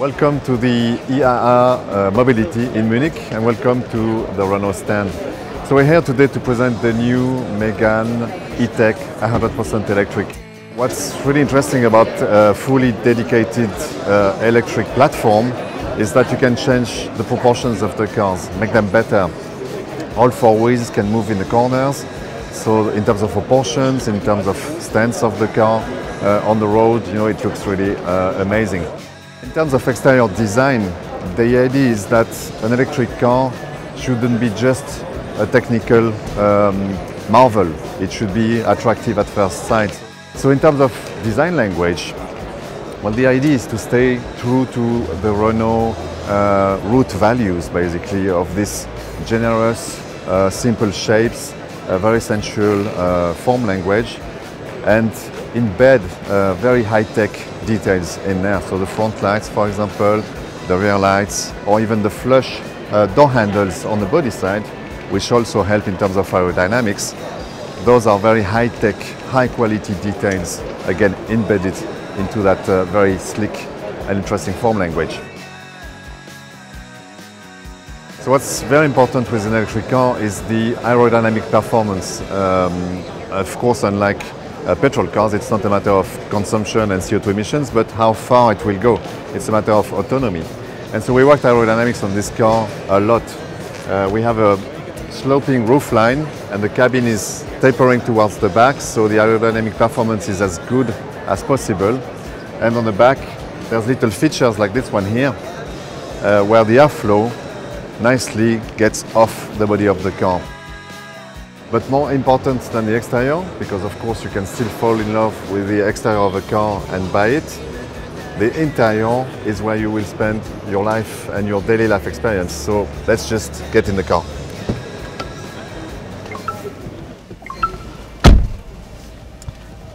Welcome to the IAA Mobility in Munich and welcome to the Renault stand. So we're here today to present the new Megane E-Tech 100% electric. What's really interesting about a fully dedicated electric platform is that you can change the proportions of the cars, make them better. All four wheels can move in the corners, so in terms of proportions, in terms of stance of the car on the road, it looks really amazing. In terms of exterior design, the idea is that an electric car shouldn't be just a technical marvel. It should be attractive at first sight. So in terms of design language, well, the idea is to stay true to the Renault root values, basically, of this generous, simple shapes, very sensual form language, and embed very high-tech details in there. So the front lights, for example, the rear lights, or even the flush door handles on the body side, which also help in terms of aerodynamics. Those are very high-tech, high-quality details, again, embedded into that very slick and interesting form language. So what's very important with an electric car is the aerodynamic performance. Of course, unlike petrol cars, it's not a matter of consumption and CO2 emissions, but how far it will go. It's a matter of autonomy. And so we worked aerodynamics on this car a lot. We have a sloping roofline and the cabin is tapering towards the back, so the aerodynamic performance is as good as possible. And on the back, there's little features like this one here, where the airflow nicely gets off the body of the car. But more important than the exterior, because of course you can still fall in love with the exterior of a car and buy it, the interior is where you will spend your life and your daily life experience. So let's just get in the car.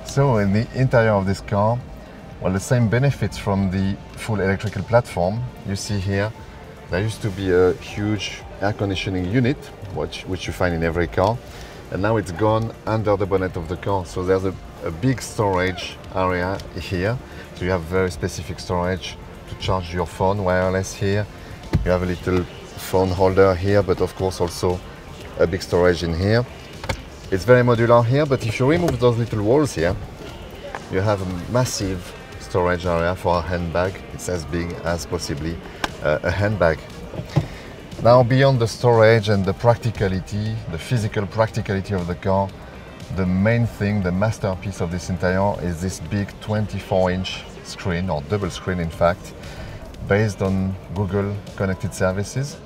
So in the interior of this car, well, the same benefits from the full electrical platform. You see here, there used to be a huge air conditioning unit, which you find in every car, and now it's gone under the bonnet of the car. So there's a big storage area here. So you have very specific storage to charge your phone wireless here. You have a little phone holder here, but of course also a big storage in here. It's very modular here, but if you remove those little walls here, you have a massive storage area for a handbag. It's as big as possibly a handbag. Now, beyond the storage and the practicality, the physical practicality of the car, the main thing, the masterpiece of this interior is this big 24-inch screen, or double screen in fact, based on Google connected services.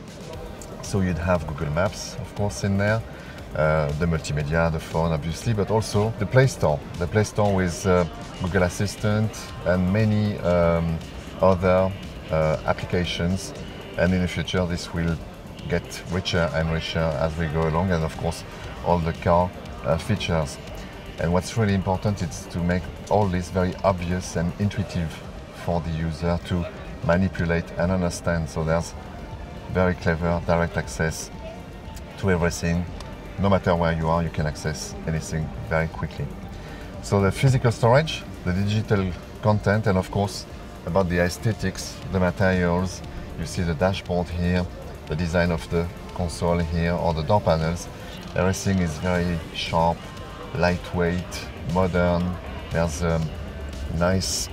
So you'd have Google Maps, of course, in there, the multimedia, the phone, obviously, but also the Play Store. The Play Store with Google Assistant and many other applications. And in the future, this will get richer and richer as we go along, and of course, all the car features. And what's really important is to make all this very obvious and intuitive for the user to manipulate and understand. So there's very clever direct access to everything. No matter where you are, you can access anything very quickly. So the physical storage, the digital content, and of course, about the aesthetics, the materials. You see the dashboard here, the design of the console here, or the door panels. Everything is very sharp, lightweight, modern. There's a nice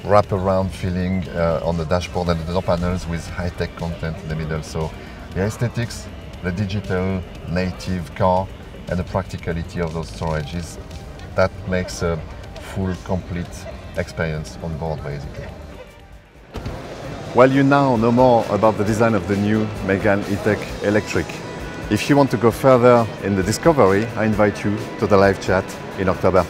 wraparound feeling on the dashboard and the door panels with high-tech content in the middle. So the aesthetics, the digital native car, and the practicality of those storages, that makes a full, complete experience on board, basically. Well, you now know more about the design of the new Megane E-Tech Electric. If you want to go further in the discovery, I invite you to the live chat in October.